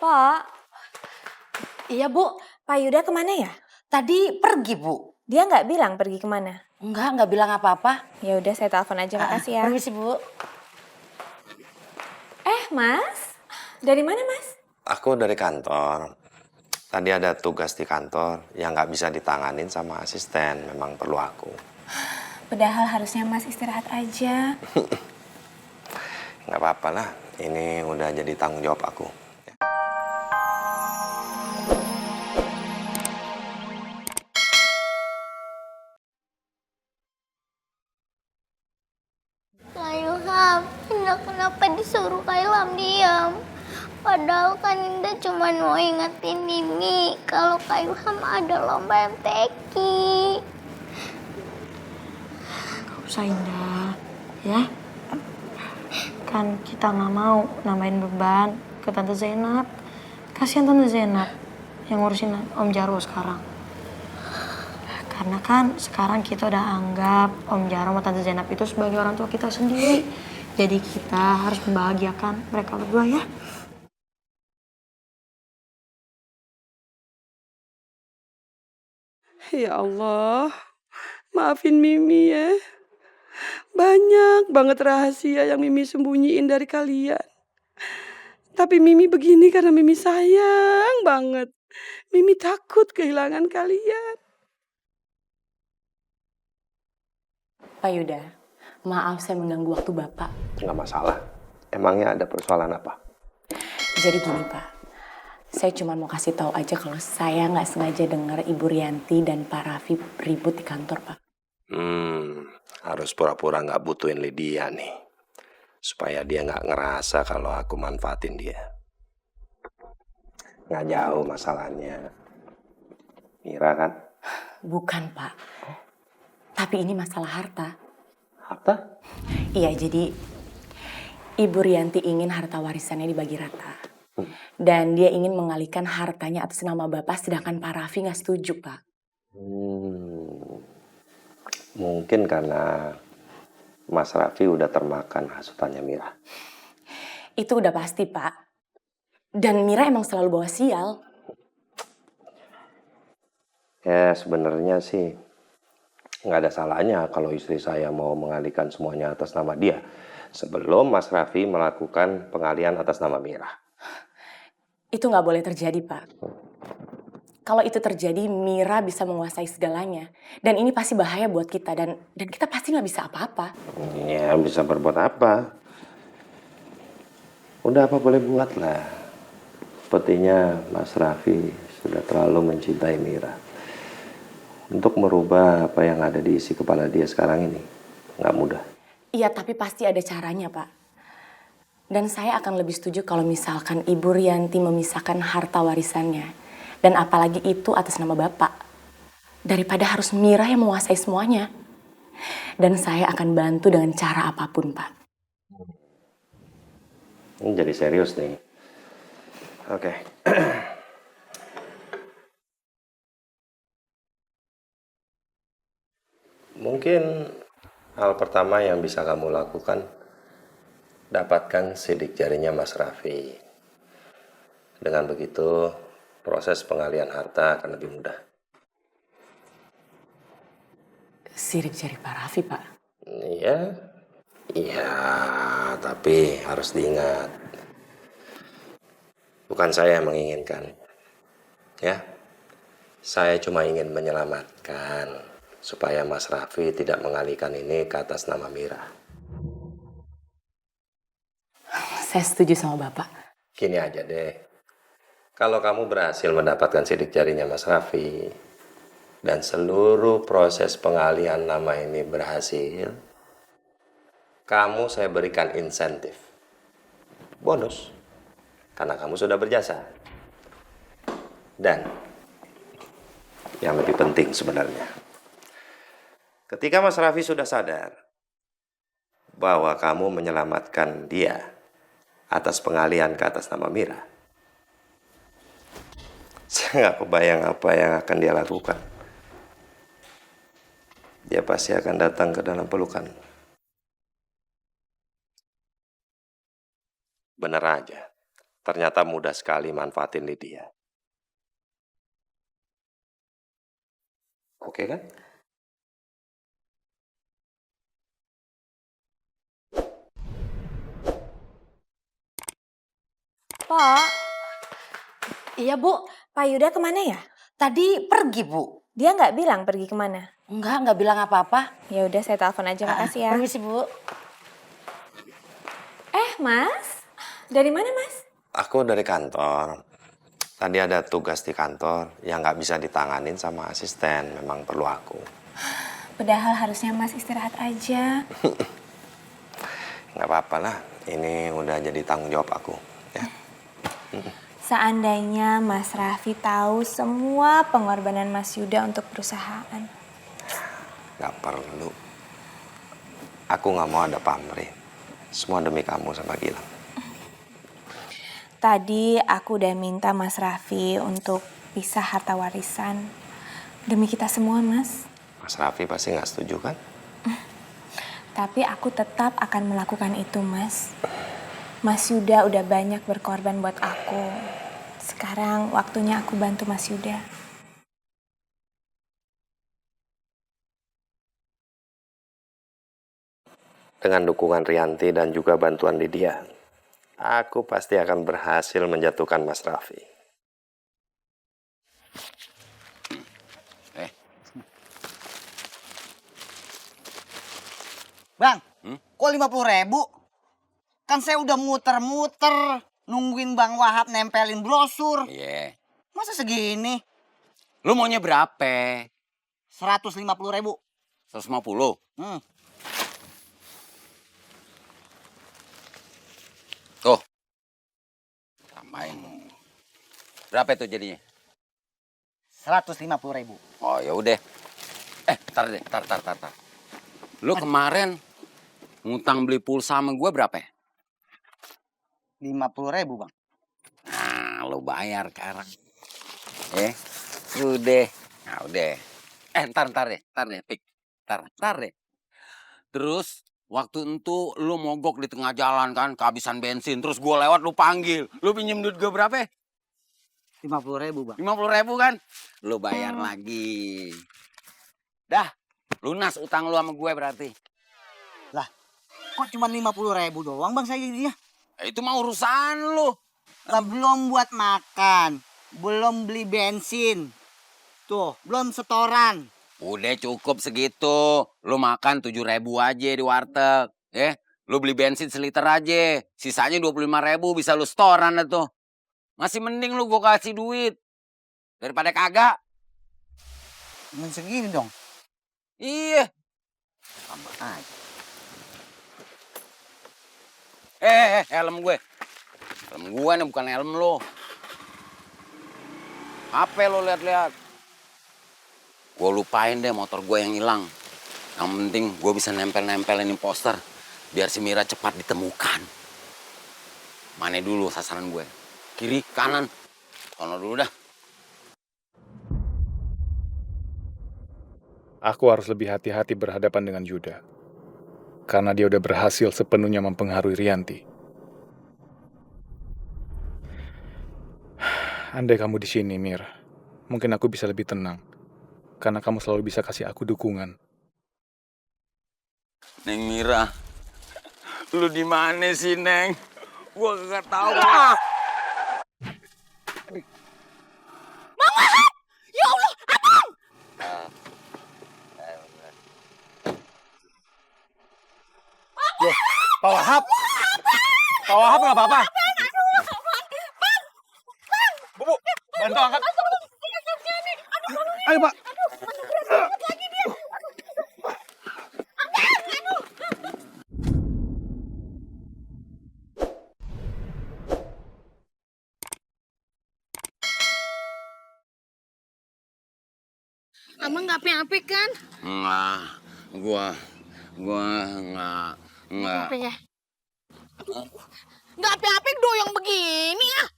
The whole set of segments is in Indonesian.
Pak. Iya, Bu. Pak Yuda kemana ya? Tadi pergi, Bu. Dia nggak bilang pergi kemana. Nggak bilang apa-apa. Ya udah saya telepon aja, makasih ya. Permisi, Bu. Mas. Dari mana, Mas? Aku dari kantor. Tadi ada tugas di kantor yang nggak bisa ditanganin sama asisten. Memang perlu aku. Padahal harusnya Mas istirahat aja. Nggak apa-apa lah. Ini udah jadi tanggung jawab aku. Kak Ilham, kenapa disuruh Kak Ilham diam? Padahal kan Indah cuma mau ingetin Mimi kalau Kak Ilham ada lomba MTQ. Gak usah Indah, ya. Kan kita nggak mau nambahin beban ke Tante Zainab. Kasihan Tante Zainab yang ngurusin Om Jarwo sekarang. Karena kan sekarang kita udah anggap Om Jarwo sama Tante Zainab itu sebagai orang tua kita sendiri. Jadi kita harus membahagiakan mereka berdua ya. Ya Allah, maafin Mimi ya. Banyak banget rahasia yang Mimi sembunyiin dari kalian. Tapi Mimi begini karena Mimi sayang banget. Mimi takut kehilangan kalian. Pak Yuda, maaf saya mengganggu waktu Bapak. Nggak masalah. Emangnya ada persoalan apa? Jadi gini Pak, saya cuma mau kasih tahu aja kalau saya nggak sengaja dengar Ibu Rianti dan Pak Raffi ribut di kantor Pak. Harus pura-pura nggak butuhin Lydia nih. Supaya dia nggak ngerasa kalau aku manfaatin dia. Nggak jauh masalahnya. Mira kan? Bukan Pak, tapi ini masalah harta. Harta? Iya, jadi Ibu Rianti ingin harta warisannya dibagi rata. Dan dia ingin mengalihkan hartanya atas nama Bapak, sedangkan Pak Raffi nggak setuju Pak. Mungkin karena Mas Raffi udah termakan hasutannya Mira. Itu udah pasti Pak. Dan Mira emang selalu bawa sial. Ya sebenarnya sih nggak ada salahnya kalau istri saya mau mengalihkan semuanya atas nama dia. Sebelum Mas Raffi melakukan pengalihan atas nama Mira. Itu nggak boleh terjadi Pak. Kalau itu terjadi, Mira bisa menguasai segalanya. Dan ini pasti bahaya buat kita. Dan kita pasti nggak bisa apa-apa. Ya bisa berbuat apa. Udah apa boleh buat lah. Sepertinya Mas Raffi sudah terlalu mencintai Mira. Untuk merubah apa yang ada di isi kepala dia sekarang ini. Nggak mudah. Iya, tapi pasti ada caranya Pak. Dan saya akan lebih setuju kalau misalkan Ibu Rianti memisahkan harta warisannya. Dan apalagi itu atas nama Bapak. Daripada harus Mira yang menguasai semuanya. Dan saya akan bantu dengan cara apapun, Pak. Ini jadi serius nih. Oke. Mungkin hal pertama yang bisa kamu lakukan, dapatkan sidik jarinya Mas Raffi. Dengan begitu, proses pengalihan harta akan lebih mudah. Sidik jari Pak Raffi, Pak. Iya, tapi harus diingat. Bukan saya yang menginginkan. Ya, saya cuma ingin menyelamatkan supaya Mas Raffi tidak mengalihkan ini ke atas nama Mira. Saya setuju sama Bapak. Gini aja deh. Kalau kamu berhasil mendapatkan sidik jarinya Mas Raffi dan seluruh proses pengalihan nama ini berhasil, kamu saya berikan insentif. Bonus. Karena kamu sudah berjasa. Dan yang lebih penting sebenarnya, ketika Mas Raffi sudah sadar bahwa kamu menyelamatkan dia atas pengalihan ke atas nama Mira, saya nggak kebayang apa yang akan dia lakukan. Dia pasti akan datang ke dalam pelukan. Bener aja. ternyata mudah sekali manfaatin Lydia. Oke kan? Pak, Iya, Bu. Pak Yuda kemana ya? Tadi pergi, Bu. Dia nggak bilang pergi kemana. Nggak bilang apa-apa. Ya udah saya telepon aja, makasih ya. Permisi, Bu. Mas, dari mana Mas? Aku dari kantor. Tadi ada tugas di kantor yang nggak bisa ditanganin sama asisten. Memang perlu aku. Padahal harusnya Mas istirahat aja. Nggak apa-apa lah. Ini udah jadi tanggung jawab aku. Ya. Seandainya Mas Raffi tahu semua pengorbanan Mas Yuda untuk perusahaan. Nggak perlu. Aku nggak mau ada pamrih. Semua demi kamu sama Gilang. Tadi aku udah minta Mas Raffi untuk pisah harta warisan. Demi kita semua, Mas. Mas Raffi pasti nggak setuju kan? Tapi aku tetap akan melakukan itu, Mas. Mas Yuda udah banyak berkorban buat aku. Sekarang waktunya aku bantu Mas Yuda. Dengan dukungan Rianti dan juga bantuan Lydia, aku pasti akan berhasil menjatuhkan Mas Raffi. Bang, kok 50.000? Kan saya udah muter-muter nungguin Bang Wahab nempelin brosur. Iya. Masa segini? Lu maunya berapa? 150.000. 150? Hmm. Tuh. Tambahin. Berapa itu jadinya? 150.000. Oh, ya udah. Tar deh, tar. Lu kemarin ngutang beli pulsa sama gue berapa? 50.000, Bang. Nah, lu bayar sekarang. Udah. Nah, udah. Ntar deh, Pik. Ntar deh. Terus, waktu itu lu mogok di tengah jalan kan, kehabisan bensin. Terus gue lewat, lu panggil. Lu pinjem duit gue berapa? 50.000, Bang. 50.000 kan? Lu bayar lagi. Dah, lunas utang lu sama gue berarti. Lah, kok cuma 50.000 doang, Bang, saya jadinya? Itu mah urusan lu. Lah, belum buat makan, belum beli bensin. Tuh, belum setoran. Udah cukup segitu. Lu makan 7.000 aja di warteg. Lu beli bensin seliter aja. Sisanya 25.000 bisa lu setoran dah tuh. Masih mending lu gua kasih duit. Daripada kagak. Cuman segini dong. Iya. Tambah aja. Helm gue. Helm gue nih bukan helm lo. Apa lo lihat-lihat? Gue lupain deh motor gue yang hilang. Yang penting gue bisa nempel-nempelin ini poster. Biar si Mira cepat ditemukan. Mana dulu sasaran gue? Kiri, kanan. Sono dulu dah. Aku harus lebih hati-hati berhadapan dengan Yuda. Karena dia udah berhasil sepenuhnya mempengaruhi Rianti. Andai kamu di sini, Mir, mungkin aku bisa lebih tenang. Karena kamu selalu bisa kasih aku dukungan. Neng Mira, lu di mana sih, Neng? Gua kagak tahu. Ya Allah, abang! Pak Wahab. Pak Wahab nggak apa-apa. Bu, bantu angkat. Ayo, Pak. Abang nggak api-api kan? Enggak, gua enggak. Apa ya? Nggak api-api doyong begini ah.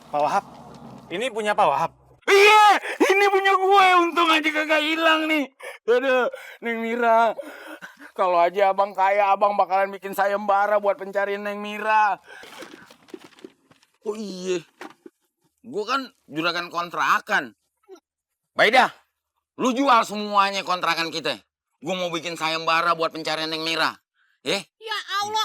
Pak Wahab. Ini punya Pak Wahab. Iya, ini punya gue. Untung aja kagak hilang nih. Aduh, Neng Mira. kalau aja abang kaya, abang bakalan bikin sayembara buat pencarian Neng Mira. Oh iya, gue kan juragan kontrakan. Baik dah, lu jual semuanya kontrakan kita. Gue mau bikin sayembara buat pencarian Neng Mira. Ya Allah,